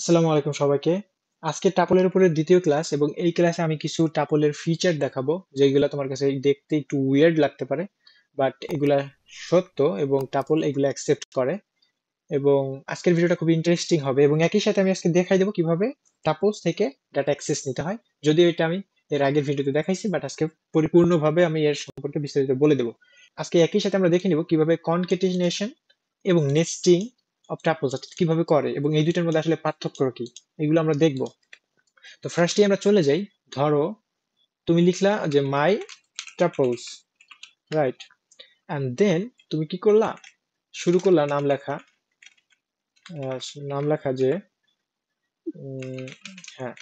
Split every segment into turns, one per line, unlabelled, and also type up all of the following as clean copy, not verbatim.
আসসালামু আলাইকুম সবাইকে। আজকে টাপলের উপরে দ্বিতীয় ক্লাস এবং এই ক্লাসে আমি কিছু টাপলের ফিচার দেখাবো যেগুলো তোমার কাছে দেখতে একটু উইয়ার্ড লাগতে পারে, বাট এগুলা সত্য এবং টাপল এগুলো অ্যাকসেপ্ট করে। এবং আজকের ভিডিওটা খুব ইন্টারেস্টিং হবে এবং একই সাথে আমি আজকে দেখাই দেবো কিভাবে টাপলস থেকে ডাটা অ্যাক্সেস নিতে হয়। যদিও এটা আমি এর আগের ভিডিওতে দেখাইছি, বাট আজকে পরিপূর্ণভাবে আমি এর সম্পর্কে বিস্তারিত বলে দেবো। আজকে একই সাথে আমরা দেখে নিব কিভাবে কনকেটিনেশন এবং নেস্টিং অফ টাপলস অর্থাৎ কিভাবে করে এবং এই দুইটার মধ্যে আসলে পার্থক্য কি, এগুলো আমরা দেখবো। তো ফার্স্টে আমরা চলে যাই। ধরো তুমি লিখলা যে মাই টাপলস, রাইট, এন্ড দেন তুমি কি করলা, শুরু করলা নাম লেখা। আহ, নাম লেখা যে উম, হ্যাঁ,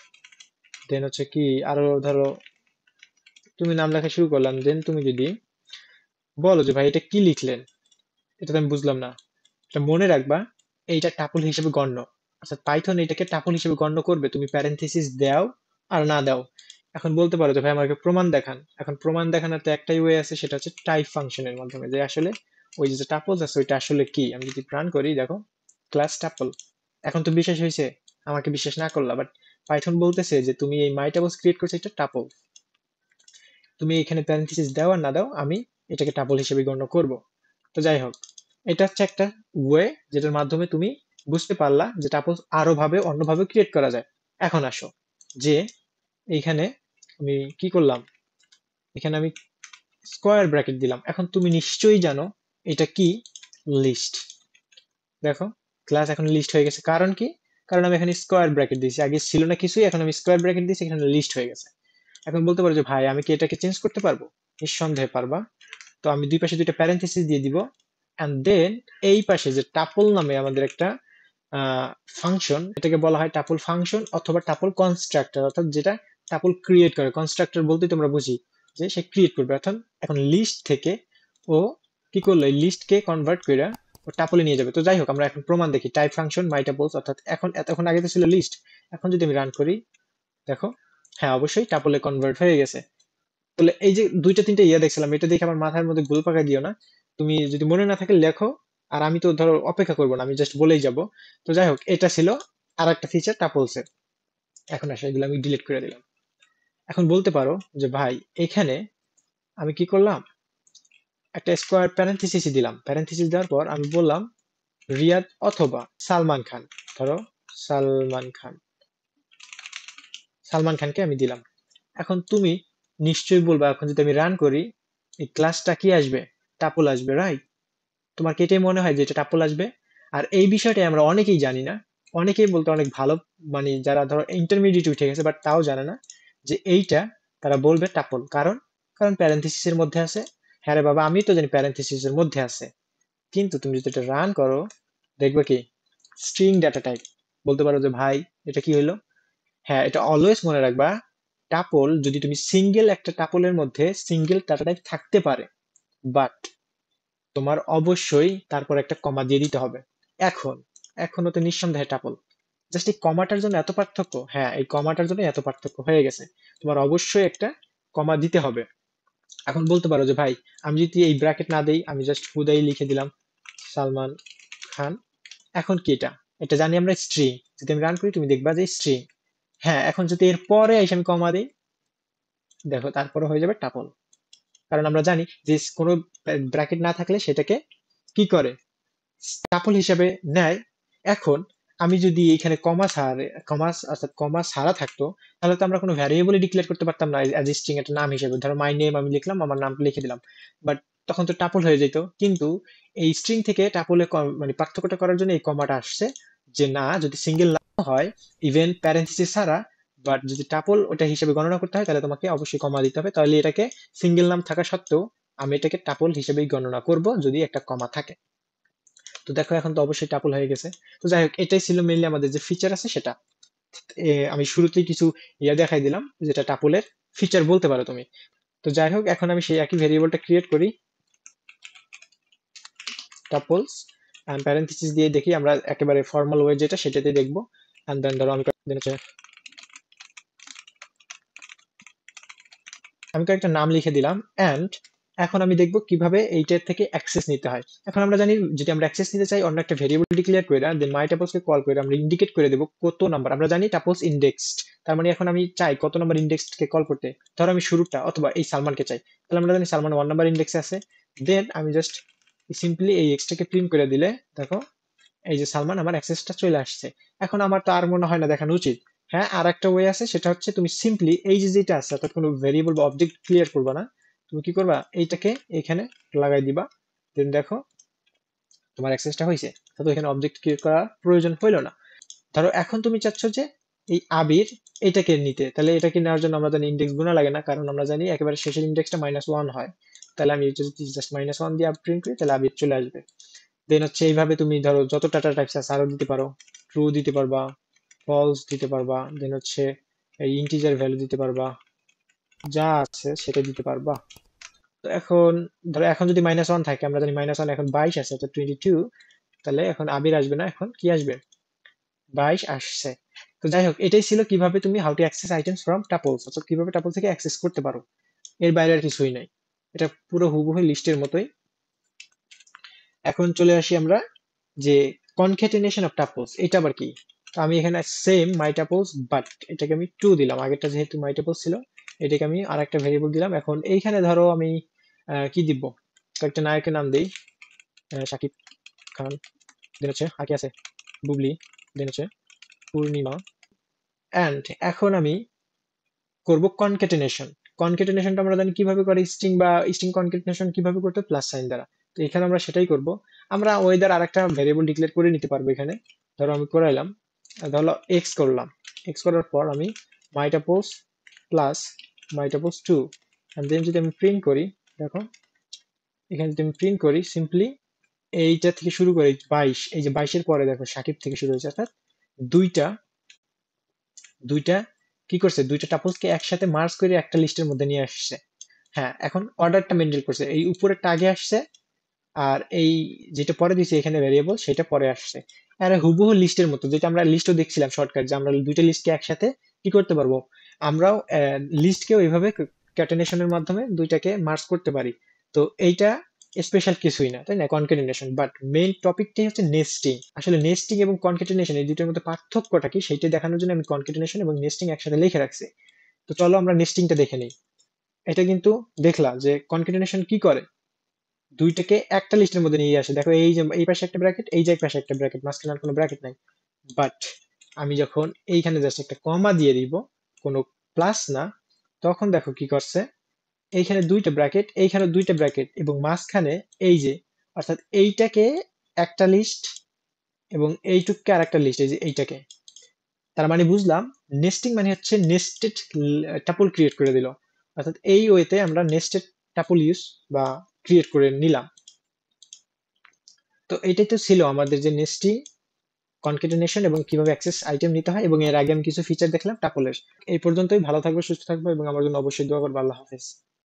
দেন হচ্ছে কি আরো ধরো তুমি নাম লেখা শুরু করলাম, দেন তুমি যদি বলো যে ভাই এটা কি লিখলেন, এটা তো আমি বুঝলাম না, এটা মনে রাখবা এইটা টাপল হিসেবে গণ্য। অর্থাৎ পাইথন এটাকে টাপল হিসেবে গণ্য করবে, তুমি প্যারেনথেসিস দাও আর না দাও। এখন বলতে পারো যে ভাই আমাকে প্রমাণ দেখান। এখন প্রমাণ দেখানোর তো একটাই ওয়ে আছে, সেটা হচ্ছে টাইপ ফাংশনের মাধ্যমে, যে আসলে ওই যে টাপলস আছে ওইটা আসলে কি। আমি যদি রান করি, দেখো ক্লাস টাপল। এখন তো বিশ্বাস হয়েছে, আমাকে বিশ্বাস না করলা, বাট পাইথন বলতেছে যে তুমি এই মাই টাপলস ক্রিয়েট করছো, এটা টাপল। তুমি এখানে প্যারেনথেসিস দাও আর না দাও, আমি এটাকে টাপল হিসেবে গণ্য করব। তো যাই হোক, এটা হচ্ছে একটা ওয়ে যেটার মাধ্যমে তুমি বুঝতে পারলা যে টাপল আরো ভাবে অন্যভাবে ক্রিয়েট করা যায়। এখন আসো যে এইখানে আমি কি করলাম, এখানে আমি স্কোয়ার ব্র্যাকেট দিলাম। এখন তুমি নিশ্চয়ই জানো এটা কি, লিস্ট। দেখো ক্লাস এখন লিস্ট হয়ে গেছে, কারণ কি, কারণ আমি এখানে স্কোয়ার ব্র্যাকেট দিয়েছি, আগে ছিল না কিছুই, এখন আমি স্কোয়ার ব্র্যাকেট দিয়েছি, এখানে লিস্ট হয়ে গেছে। এখন বলতে পারো যে ভাই আমি কি এটাকে চেঞ্জ করতে পারবো? নিঃসন্দেহে পারবা। তো আমি দুই পাশে দুইটা প্যারেন্থেসিস দিয়ে দিব, এন্ড দেন এই পাশে যে টাপল নামে আমাদের একটা ফাংশন, এটাকে বলা হয় টাপল ফাংশন অথবা টাপল কনস্ট্রাক্টর, অর্থাৎ যেটা টাপল ক্রিয়েট করে। কনস্ট্রাক্টর বলতে তোমরা বুঝি যে সে ক্রিয়েট করবে। অর্থাৎ এখন লিস্ট থেকে ও কি করলো, এই লিস্টকে কনভার্ট করে ও টাপলে নিয়ে যাবে। তো যাই হোক, আমরা এখন প্রমাণ দেখি। টাইপ ফাংশন মাই টাপলস, অর্থাৎ এখন এতক্ষণ আগে তো ছিল লিস্ট, এখন যদি আমি রান করি, দেখো হ্যাঁ অবশ্যই টাপলে কনভার্ট হয়ে গেছে। তাহলে এই যে দুইটা তিনটা ইয়া দেখছিলাম, এটা দেখে আমার মাথার মধ্যে ঘুল পাকা দিও না। তুমি যদি মনে না থাকে লেখো, আর আমি তো ধরো অপেক্ষা করবো না, আমি জাস্ট বলেই যাব। তো যাই হোক, এটা ছিল আর একটা ফিচার টাপলসের। এখন আসলে এগুলো আমি ডিলিট করে দিলাম। এখন বলতে পারো যে ভাই এখানে আমি কি করলাম, একটা স্কোয়ার প্যারেন্থেসিস দিলাম। প্যারেন্থেসিস দেওয়ার পর আমি বললাম রিয়াদ অথবা সালমান খান। ধরো সালমান খান, সালমান খানকে আমি দিলাম। এখন তুমি নিশ্চয়ই বলবা, এখন যদি আমি রান করি, এই ক্লাসটা কি আসবে, টাপল আসবে, রাইট? তোমার কি এটাই মনে হয় যে এটা টাপল আসবে? আর এই বিষয়টা আমরা অনেকেই জানি না। অনেকেই বলতে অনেক ভালো, মানে যারা ধরো ইন্টারমিডিয়েট উঠে গেছে বাট তাও জানে না যে এইটা, তারা বলবে টাপল। কারণ কারণ প্যারেন্থেসিস এর মধ্যে আছে। হ্যাঁ রে বাবা, আমি তো জানি প্যারেন্থেসিস এর মধ্যে আছে, কিন্তু তুমি যদি এটা রান করো, দেখবে কি স্ট্রিং ডাটা টাইপ। বলতে পারো যে ভাই এটা কি হইলো। হ্যাঁ, এটা অলওয়েজ মনে রাখবা, টাপল যদি তুমি সিঙ্গেল একটা টাপলের মধ্যে সিঙ্গেল ডাটা টাইপ থাকতে পারে, বাট তোমার অবশ্যই তারপর একটা কমা দিয়ে দিতে হবে। এখন এখনো তো নিঃসন্দেহে টাপল, জাস্ট এই কমাটার জন্য এত পার্থক্য। হ্যাঁ, এই কমাটার জন্য এত পার্থক্য হয়ে গেছে, তোমার অবশ্যই একটা কমা দিতে হবে। এখন বলতে পারো যে ভাই আমি যদি এই ব্র্যাকেট না দেই, আমি জাস্ট হুদাই লিখে দিলাম সালমান খান, এখন কি এটা, এটা জানি আমরা স্ট্রিং। যদি আমি রান করি, তুমি দেখবা যে স্ট্রিং। হ্যাঁ, এখন যদি এর পরে এসে আমি কমা দিই, দেখো তারপরে হয়ে যাবে টাপল। কারণ আমরা জানি যে কোনো ব্র্যাকেট না থাকলে সেটাকে কি করে, টাপল হিসেবে নেয়। এখন আমি যদি এখানে কমা অর্থাৎ কমা ছাড়া থাকতো, তাহলে তো আমরা কোনো ভ্যারিয়েবলই ডিক্লেয়ার করতে পারতাম না অ্যাজ স্ট্রিং একটা নাম হিসেবে। ধরো মাই নেম আমি লিখলাম, আমার নামটা লিখে দিলাম, বাট তখন তো টাপল হয়ে যেত। কিন্তু এই স্ট্রিং থেকে টাপলে মানে পার্থক্যটা করার জন্য এই কমাটা আসছে, যে না যদি সিঙ্গেল নাম হয়, ইভেন প্যারেন্থেসিস ছাড়া, বাট যদি টাপল ওটা হিসেবে গণনা করতে হয়, তাহলে তোমাকে অবশ্যই কমা দিতে হবে। তাহলে এটাকে সিঙ্গেল নাম থাকা সত্ত্বেও আমি এটাকে টাপল হিসেবেই গণনা করব যদি একটা কমা থাকে। তো দেখো এখন তো অবশ্যই টাপল হয়ে গেছে। তো যাই হোক, এটাই ছিল মেইনলি আমাদের যে ফিচার আছে সেটা। আমি শুরুতেই কিছু ইয়া দেখাই দিলাম, যেটা টাপলের ফিচার বলতে পারো তুমি। তো যাই হোক, এখন আমি সেই একই ভেরিয়েবলটা ক্রিয়েট করি, টাপলস, এন্ড প্যারেন্থেসিস দিয়ে দেখি আমরা একেবারে ফর্মাল ওয়ে যেটা সেটাতে দেখবো। এন্ড দেন ধরো আমি কয়েকটা নাম লিখে দিলাম, এন্ড এখন আমি দেখব কিভাবে এইটার থেকে অ্যাক্সেস নিতে হয়। এখন আমরা জানি যদি আমরা অ্যাক্সেস নিতে চাই অন্য একটা ভেরিয়েবল ডিক্লেয়ার করে দেন মাই টাপলসকে কল করে আমরা ইন্ডিকেট করে দেব কত নাম্বার। আমরা জানি টাপলস ইন্ডেক্সড, তার মানে এখন আমি চাই কত নাম্বার ইন্ডেক্সড কে কল করতে। ধরো আমি শুরুটা অথবা এই সালমানকে চাই, তাহলে আমরা জানি সালমান 1 নাম্বার ইন্ডেক্সে আছে। দেন আমি জাস্ট সিম্পলি এই এক্সটাকে প্রিন্ট করে দিলে দেখো এই যে সালমান আমার অ্যাক্সেসটা চলে আসছে। এখন আমার তো আর মনে হয় না দেখানো উচিত। হ্যাঁ, আর একটা ওয়ে আছে, সেটা হচ্ছে তুমি সিম্পলি এই যে যেটা আছে অর্থাৎ কোনো ভেরিয়েবল বা অবজেক্ট ক্লিয়ার করবা না, তুমি কি করবা এইটাকে এখানে লাগাই দিবা। দেন দেখো তোমার অ্যাক্সেসটা হয়েছে, তো এখানে অবজেক্ট ক্রিয়েট করার প্রয়োজন হইলো না। ধরো এখন তুমি চাচ্ছ যে এই আবির এটাকে নিতে, তাহলে এটাকে নেওয়ার জন্য আমরা জানি ইন্ডেক্স গুণা লাগে না, কারণ আমরা জানি একেবারে শেষের ইন্ডেক্সটা -1 হয়। তাহলে আমি যদি জাস্ট -1 দিয়ে প্রিন্ট করি তাহলে আবির চলে আসবে। দেন হচ্ছে এইভাবে তুমি ধরো যত ডাটা টাইপস আছে আরো দিতে পারো, ট্রু দিতে পারবা, ফলস দিতে পারবা, দেন হচ্ছে এই ইন্টিজার ভ্যালু দিতে পারবা, যা আছে সেটা দিতে পারবা। তো এখন ধরো এখন যদি -1 থাকে, আমরা জানি -1 এখন 22 আছে, তো 22, তাহলে এখন আবির আসবে না, এখন কি আসবে 22 আসছে। তো যাই হোক, এটাই ছিল কিভাবে তুমি how to access items from tuples, অর্থাৎ কিভাবে টাপল থেকে অ্যাক্সেস করতে পারো। এর বাইরে আর কিছুই নাই, এটা পুরো হুবহু লিস্টের মতোই। এখন চলে আসি আমরা যে কনক্যাটেনেশন অফ টাপলস, এটা আবার কি। তো আমি এখানে সেম মাই টাপলস, বাট এটাকে আমি 2 দিলাম, আগেরটা যেহেতু মাই টাপলস ছিল এটাকে আমি আরেকটা ভেরিয়েবল দিলাম। এখন এইখানে ধরো আমি কি দিব, কয়েকটা নায়কের নাম দিই, শাকিব খান, দেন হচ্ছে আগে আছে বুবলি, দেন হচ্ছে পূর্ণিমা। অ্যান্ড এখন আমি করব কনক্যাটেনেশন। কনক্যাটেনেশনটা আমরা জানি কিভাবে করে, স্ট্রিং বা স্ট্রিং কনক্যাটেনেশন কিভাবে করতে, প্লাস সাইন দ্বারা। তো এখানে আমরা সেটাই করব। আমরা ওয়েদার আরেকটা ভেরিয়েবল ডিক্লেয়ার করে নিতে পারবো এখানে। ধরো আমি করাইলাম, ধরো এক্স করলাম, এক্স করার পর আমি মাইটাপোস প্লাস মাইটাপোস 2, এন্ড দেন যদি আমি প্রিন্ট করি, দেখো এখানে যদি আমি প্রিন্ট করি সিম্পলি এইটা থেকে শুরু করে 22, এই যে 22-এর পরে দেখো সাকিব থেকে শুরু হয়েছে, অর্থাৎ দুইটা দুইটা কি করছে, দুইটা টাপলসকে একসাথে মার্জ করে একটা লিস্টের মধ্যে নিয়ে আসছে। হ্যাঁ, এখন অর্ডারটা মেনটেন করছে, এই উপরেরটা আগে আসছে আর এই যেটা পরে দিয়েছে এখানে ভেরিয়েবল সেটা পরে আসছে। আর হুবহু লিস্টের মতো, যেটা আমরা লিস্টও দেখছিলাম শর্টকাট, যে আমরা দুইটা লিস্টকে একসাথে কি করতে পারবো, আমরাও লিস্টকেও এইভাবে ক্যাটেনেশনের মাধ্যমে দুইটাকে মার্জ করতে পারি। তো এইটা স্পেশাল কিছুই না, তাই না, কনক্যাটেনেশন। বাট মেইন টপিকটাই হচ্ছে নেস্টিং। আসলে নেস্টিং এবং কনক্যাটেনেশন এই দুটোর মধ্যে পার্থক্যটা কি সেইটা দেখানোর জন্য আমি কনক্যাটেনেশন এবং নেস্টিং একসাথে লিখে রাখছি। তো চলো আমরা নেস্টিংটা দেখে নিই। এটা কিন্তু দেখলা যে কনক্যাটেনেশন কি করে, দুইটাকে একটা লিস্টের মধ্যে নিয়ে আসে। দেখো এই যে এই পাশে একটা ব্র্যাকেট, এই যে এক পাশে একটা ব্র্যাকেট, মাঝখানে আর কোনো ব্র্যাকেট নাই। বাট আমি যখন এইখানে জাস্ট একটা কমা দিয়ে দিব, কোনো প্লাস না, তখন দেখো কি করছে, এইখানে দুইটা ব্র্যাকেট, এইখানে দুইটা ব্র্যাকেট এবং মাঝখানে এই যে, অর্থাৎ এইটাকে একটা লিস্ট এবং এইটুককে আর একটা লিস্ট, এই যে এইটাকে। তার মানে বুঝলাম নেস্টিং মানে হচ্ছে নেস্টেড টাপল ক্রিয়েট করে দিল, অর্থাৎ এই ওয়েতে আমরা নেস্টেড টাপল ইউজ বা ক্রিয়েট করে নিলাম। তো এটাই তো ছিল আমাদের যে নেস্টিং, কনকেটেনেশন এবং কিভাবে অ্যাক্সেস আইটেম নিতে হয়, এবং এর আগে আমি কিছু ফিচার দেখলাম টাপলের। এই পর্যন্তই, ভালো থাকবে, সুস্থ থাকবে এবং আমার জন্য অবশ্যই দোয়া করবে। আল্লাহ হাফেজ।